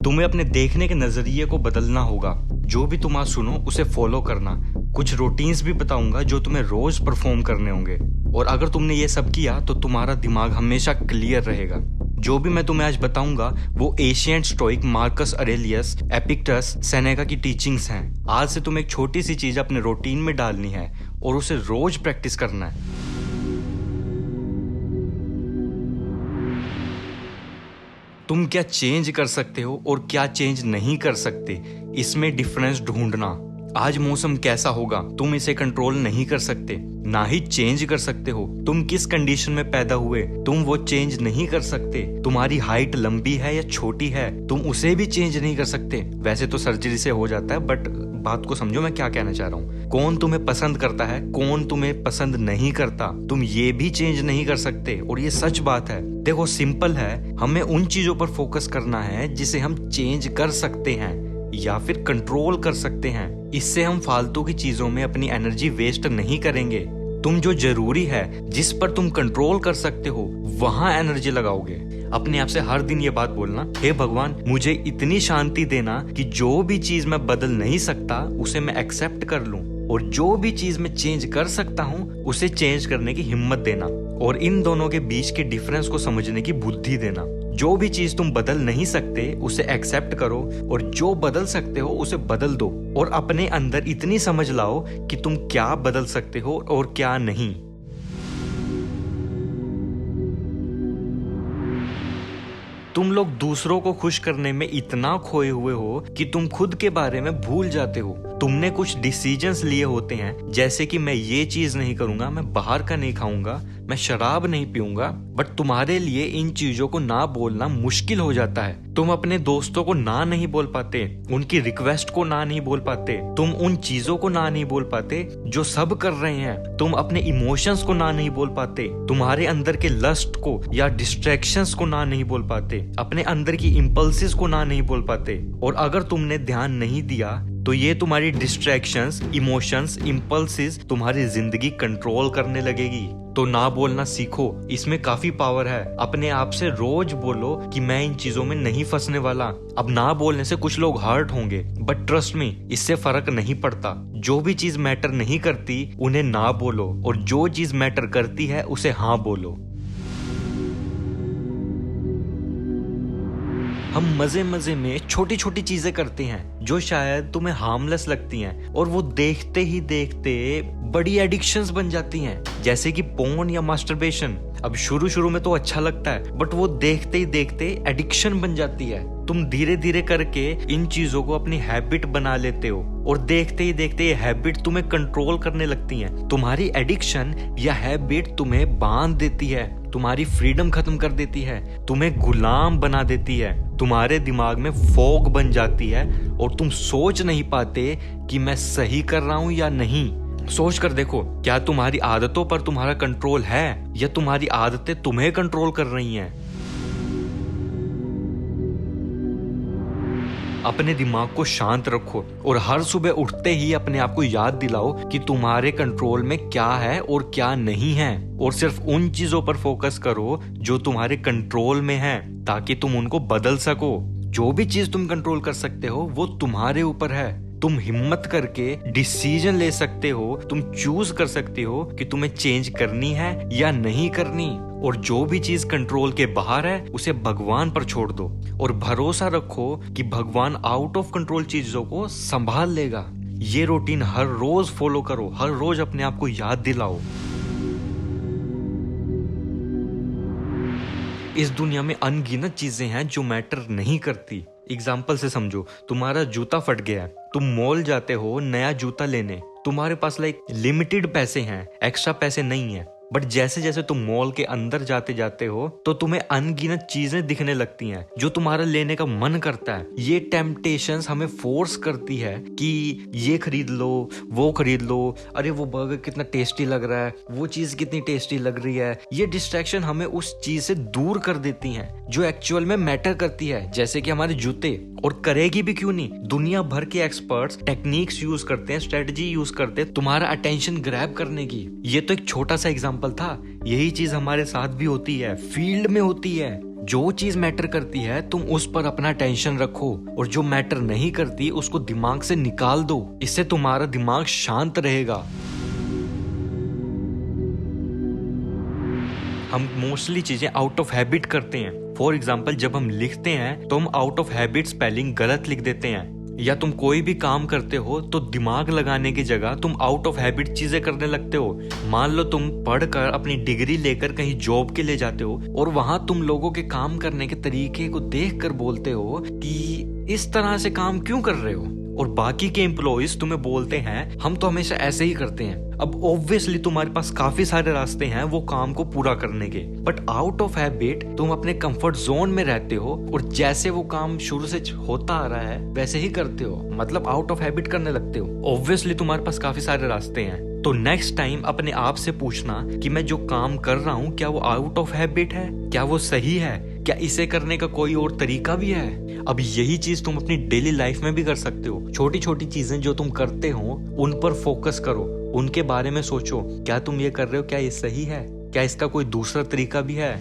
तुम्हें अपने देखने के नजरिए को बदलना होगा। जो भी तुम आज सुनो उसे फॉलो करना। कुछ रूटीन्स भी बताऊंगा जो तुम्हें रोज परफॉर्म करने होंगे, और अगर तुमने ये सब किया तो तुम्हारा दिमाग हमेशा क्लियर रहेगा। जो भी मैं तुम्हें आज बताऊंगा वो ancient stoic Marcus Aurelius Epictetus Seneca की टीचिंग्स हैं। आज से तुम्हें एक छोटी सी चीज अपने रूटीन में डालनी है और उसे रोज प्रैक्टिस करना है। तुम क्या चेंज कर सकते हो और क्या चेंज नहीं कर सकते, इसमें डिफरेंस ढूंढना। आज मौसम कैसा होगा तुम इसे कंट्रोल नहीं कर सकते, ना ही चेंज कर सकते हो। तुम किस कंडीशन में पैदा हुए तुम वो चेंज नहीं कर सकते। तुम्हारी हाइट लंबी है या छोटी है तुम उसे भी चेंज नहीं कर सकते। वैसे तो सर्जरी से हो जाता है, बट बात को समझो मैं क्या कहना चाह रहा हूँ। कौन तुम्हें पसंद करता है, कौन तुम्हें पसंद नहीं करता, तुम ये भी चेंज नहीं कर सकते। और ये सच बात है। देखो सिंपल है, हमें उन चीजों पर फोकस करना है जिसे हम चेंज कर सकते हैं या फिर कंट्रोल कर सकते हैं। इससे हम फालतू की चीजों में अपनी एनर्जी वेस्ट नहीं करेंगे। तुम जो जरूरी है, जिस पर तुम कंट्रोल कर सकते हो, वहां एनर्जी लगाओगे। अपने आप से हर दिन ये बात बोलना, हे भगवान मुझे इतनी शांति देना कि जो भी चीज मैं बदल नहीं सकता उसे मैं एक्सेप्ट कर लूं, और जो भी चीज मैं चेंज कर सकता हूं उसे चेंज करने की हिम्मत देना, और इन दोनों के बीच के डिफरेंस को समझने की बुद्धि देना। जो भी चीज तुम बदल नहीं सकते उसे एक्सेप्ट करो, और जो बदल सकते हो उसे बदल दो, और अपने अंदर इतनी समझ लाओ कि तुम क्या बदल सकते हो और क्या नहीं। तुम लोग दूसरों को खुश करने में इतना खोए हुए हो कि तुम खुद के बारे में भूल जाते हो। तुमने कुछ डिसीजंस लिए होते हैं, जैसे कि मैं ये चीज नहीं करूंगा, मैं बाहर का नहीं खाऊंगा, मैं शराब नहीं पीऊंगा, बट तुम्हारे लिए इन चीजों को ना बोलना मुश्किल हो जाता है। तुम अपने दोस्तों को ना नहीं बोल पाते, उनकी रिक्वेस्ट को ना नहीं बोल पाते, तुम उन चीजों को ना नहीं बोल पाते जो सब कर रहे हैं, तुम अपने इमोशंस को ना नहीं बोल पाते, तुम्हारे अंदर के लस्ट को या डिस्ट्रैक्शंस को ना नहीं बोल पाते, अपने अंदर की इम्पल्सिस को ना नहीं बोल पाते। और अगर तुमने ध्यान नहीं दिया तो ये तुम्हारी डिस्ट्रैक्शंस, इमोशंस, इम्पल्सिस तुम्हारी जिंदगी कंट्रोल करने लगेगी। तो ना बोलना सीखो, इसमें काफी पावर है। अपने आप से रोज बोलो कि मैं इन चीजों में नहीं फंसने वाला। अब ना बोलने से कुछ लोग हर्ट होंगे, बट ट्रस्ट मी इससे फर्क नहीं पड़ता। जो भी चीज मैटर नहीं करती उन्हें ना बोलो, और जो चीज मैटर करती है उसे हाँ बोलो। हम मजे मजे में छोटी छोटी चीजें करते हैं जो शायद तुम्हें हार्मलेस लगती हैं, और वो देखते ही देखते बड़ी एडिक्शंस बन जाती हैं, जैसे कि पोर्न या मास्टरबेशन। अब शुरू शुरू में तो अच्छा लगता है, बट वो देखते ही देखते एडिक्शन बन जाती है। तुम धीरे धीरे करके इन चीजों को अपनी हैबिट बना लेते हो, और देखते ही देखते ये हैबिट तुम्हें कंट्रोल करने लगती हैं। तुम्हारी एडिक्शन या हैबिट तुम्हें बांध देती है, तुम्हारी फ्रीडम खत्म कर देती है, तुम्हें गुलाम बना देती है, तुम्हारे दिमाग में फॉग बन जाती है, और तुम सोच नहीं पाते कि मैं सही कर रहा हूं या नहीं। सोच कर देखो, क्या तुम्हारी आदतों पर तुम्हारा कंट्रोल है या तुम्हारी आदतें तुम्हें कंट्रोल कर रही हैं? अपने दिमाग को शांत रखो, और हर सुबह उठते ही अपने आप को याद दिलाओ कि तुम्हारे कंट्रोल में क्या है और क्या नहीं है, और सिर्फ उन चीजों पर फोकस करो जो तुम्हारे कंट्रोल में है, ताकि तुम उनको बदल सको। जो भी चीज तुम कंट्रोल कर सकते हो वो तुम्हारे ऊपर है। तुम हिम्मत करके डिसीजन ले सकते हो, तुम चूज कर सकते हो कि तुम्हें चेंज करनी है या नहीं करनी। और जो भी चीज कंट्रोल के बाहर है उसे भगवान पर छोड़ दो, और भरोसा रखो कि भगवान आउट ऑफ कंट्रोल चीजों को संभाल लेगा। ये रूटीन हर रोज फॉलो करो, हर रोज अपने आप को याद दिलाओ। इस दुनिया में अनगिनत चीजें हैं जो मैटर नहीं करती। एग्जाम्पल से समझो, तुम्हारा जूता फट गया है, तुम मॉल जाते हो नया जूता लेने, तुम्हारे पास लिमिटेड पैसे हैं, एक्स्ट्रा पैसे नहीं है, बट जैसे जैसे तुम मॉल के अंदर जाते जाते हो तो तुम्हें अनगिनत चीजें दिखने लगती हैं जो तुम्हारा लेने का मन करता है। ये टेम्पटेशंस हमें फोर्स करती है कि ये खरीद लो, वो खरीद लो, अरे वो बर्गर कितना टेस्टी लग रहा है, वो चीज कितनी टेस्टी लग रही है। ये डिस्ट्रैक्शन हमें उस चीज से दूर कर देती हैं जो एक्चुअल में मैटर करती है, जैसे कि हमारे जूते। और करेगी भी क्यों नहीं, दुनिया भर के एक्सपर्ट्स टेक्निक्स यूज करते हैं, स्ट्रेटजी यूज करते हैं तुम्हारा अटेंशन ग्रैब करने की। ये तो एक छोटा सा एग्जांपल था, यही चीज हमारे साथ भी होती है, फील्ड में होती है। जो चीज मैटर करती है तुम उस पर अपना टेंशन रखो, और जो मैटर नहीं करती उसको दिमाग से निकाल दो। इससे तुम्हारा दिमाग शांत रहेगा। हम मोस्टली चीजें आउट ऑफ हैबिट करते हैं। फॉर एग्जाम्पल, जब हम लिखते हैं तो हम आउट ऑफ हैबिट स्पेलिंग गलत लिख देते हैं, या तुम कोई भी काम करते हो तो दिमाग लगाने की जगह तुम आउट ऑफ हैबिट चीजें करने लगते हो। मान लो तुम पढ़कर अपनी डिग्री लेकर कहीं जॉब के लिए जाते हो, और वहां तुम लोगों के काम करने के तरीके को देखकर बोलते हो कि इस तरह से काम क्यों कर रहे हो, और बाकी के एम्प्लॉइज तुम्हें बोलते हैं हम तो हमेशा ऐसे ही करते हैं। अब ऑब्वियसली तुम्हारे पास काफी सारे रास्ते हैं वो काम को पूरा करने के, बट आउट ऑफ हैबिट तुम अपने कंफर्ट जोन में रहते हो, और जैसे वो काम शुरू से होता आ रहा है वैसे ही करते हो, मतलब आउट ऑफ हैबिट करने लगते हो। ऑब्वियसली तुम्हारे पास काफी सारे रास्ते हैं, तो नेक्स्ट टाइम अपने आप से पूछना कि मैं जो काम कर रहा हूँ क्या वो आउट ऑफ हैबिट है, क्या वो सही है, क्या इसे करने का कोई और तरीका भी है। अब यही चीज तुम अपनी डेली लाइफ में भी कर सकते हो। छोटी छोटी चीजें जो तुम करते हो उन पर फोकस करो, उनके बारे में सोचो, क्या तुम ये कर रहे हो, क्या ये सही है, क्या इसका कोई दूसरा तरीका भी है।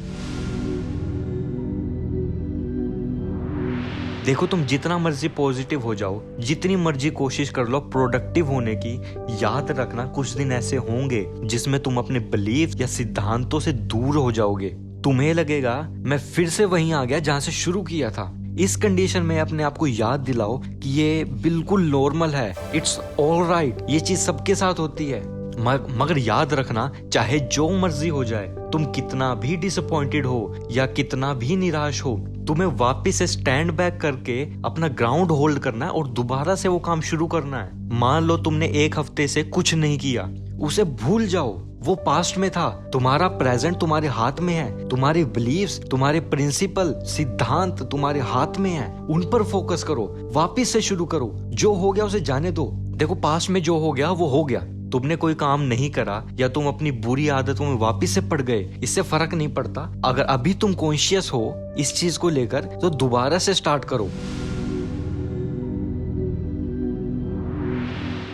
देखो, तुम जितना मर्जी पॉजिटिव हो जाओ, जितनी मर्जी कोशिश कर लो प्रोडक्टिव होने की, याद रखना कुछ दिन ऐसे होंगे जिसमें तुम अपने बिलीफ या सिद्धांतों से दूर हो जाओगे। तुम्हें लगेगा मैं फिर से वहीं आ गया जहां से शुरू किया था। इस कंडीशन में अपने आप को याद दिलाओ कि ये बिल्कुल नॉर्मल है, इट्स ऑल राइट, ये चीज सबके साथ होती है। मगर याद रखना, चाहे जो मर्जी हो जाए, तुम कितना भी डिसअपॉइंटेड हो या कितना भी निराश हो, तुम्हें वापस से स्टैंड बैक करके अपना ग्राउंड होल्ड करना है और दोबारा से वो काम शुरू करना है। मान लो तुमने एक हफ्ते से कुछ नहीं किया, उसे भूल जाओ, वो पास्ट में था। तुम्हारा प्रेजेंट तुम्हारे हाथ में है, तुम्हारे बिलीव्स, तुम्हारे प्रिंसिपल, सिद्धांत तुम्हारे हाथ में है, उन पर फोकस करो, वापस से शुरू करो। जो हो गया उसे जाने दो। देखो, पास्ट में जो हो गया वो हो गया, तुमने कोई काम नहीं करा या तुम अपनी बुरी आदतों में वापस से पड़ गए, इससे फर्क नहीं पड़ता। अगर अभी तुम कॉन्शियस हो इस चीज को लेकर तो दोबारा से स्टार्ट करो।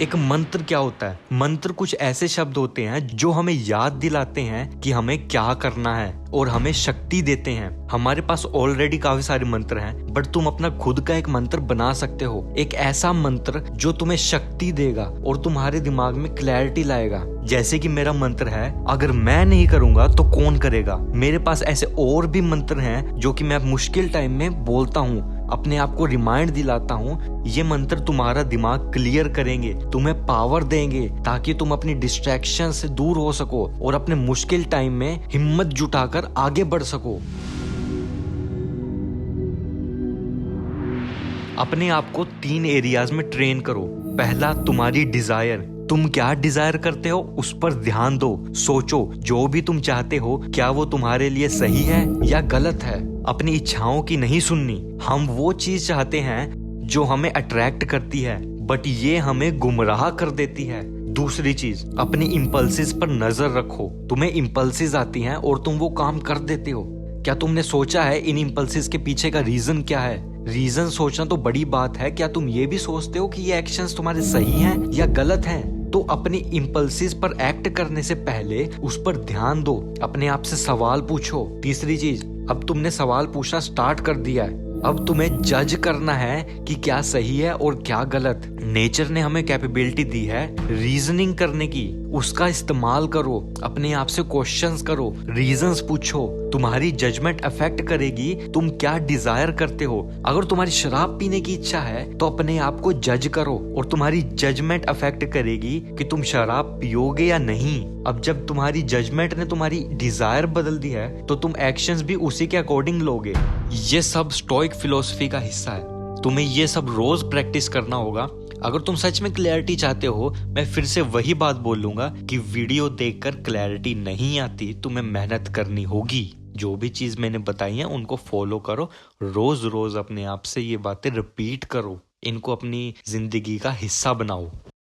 एक मंत्र क्या होता है? मंत्र कुछ ऐसे शब्द होते हैं जो हमें याद दिलाते हैं कि हमें क्या करना है और हमें शक्ति देते हैं। हमारे पास ऑलरेडी काफी सारे मंत्र हैं, बट तुम अपना खुद का एक मंत्र बना सकते हो, एक ऐसा मंत्र जो तुम्हें शक्ति देगा और तुम्हारे दिमाग में क्लैरिटी लाएगा। जैसे कि मेरा मंत्र है, अगर मैं नहीं करूंगा तो कौन करेगा। मेरे पास ऐसे और भी मंत्र हैं जो कि मैं मुश्किल टाइम में बोलता हूँ, अपने आप को रिमाइंड दिलाता हूँ। ये मंत्र तुम्हारा दिमाग क्लियर करेंगे, तुम्हें पावर देंगे ताकि तुम अपनी डिस्ट्रैक्शन से दूर हो सको और अपने मुश्किल टाइम में हिम्मत जुटाकर आगे बढ़ सको। अपने आप को 3 एरियाज में ट्रेन करो। पहला, तुम्हारी डिजायर, तुम क्या डिजायर करते हो उस पर ध्यान दो। सोचो, जो भी तुम चाहते हो क्या वो तुम्हारे लिए सही है या गलत है। अपनी इच्छाओं की नहीं सुननी। हम वो चीज चाहते हैं जो हमें अट्रैक्ट करती है, बट ये हमें गुमराह कर देती है। दूसरी चीज, अपनी इम्पल्सिस पर नजर रखो। तुम्हें इम्पल्सिस आती हैं और तुम वो काम कर देते हो। क्या तुमने सोचा है इन इम्पल्सिस के पीछे का रीजन क्या है? रीजन सोचना तो बड़ी बात है, क्या तुम ये भी सोचते हो कि ये एक्शंस तुम्हारे सही हैं या गलत हैं? तो अपनी इम्पल्सिस पर एक्ट करने से पहले उस पर ध्यान दो, अपने आप से सवाल पूछो। तीसरी चीज, अब तुमने सवाल पूछना स्टार्ट कर दिया है, अब तुम्हें जज करना है कि क्या सही है और क्या गलत। नेचर ने हमें कैपेबिलिटी दी है रीजनिंग करने की, उसका इस्तेमाल करो। अपने आप से क्वेश्चंस करो, रीजंस पूछो। तुम्हारी जजमेंट अफेक्ट करेगी तुम क्या डिजायर करते हो। अगर तुम्हारी शराब पीने की इच्छा है तो अपने आप को जज करो, और तुम्हारी जजमेंट अफेक्ट करेगी कि तुम शराब पियोगे या नहीं। अब जब तुम्हारी जजमेंट ने तुम्हारी डिजायर बदल दी है तो तुम एक्शंस भी उसी के अकॉर्डिंग लोगे। ये सब स्टोइक फिलॉसफी का हिस्सा है। तुम्हें ये सब रोज प्रैक्टिस करना होगा। अगर तुम सच में क्लैरिटी चाहते हो, मैं फिर से वही बात बोलूंगा कि वीडियो देखकर क्लैरिटी नहीं आती, तुम्हें मेहनत करनी होगी। जो भी चीज मैंने बताई है उनको फॉलो करो, रोज रोज अपने आप से ये बातें रिपीट करो, इनको अपनी जिंदगी का हिस्सा बनाओ।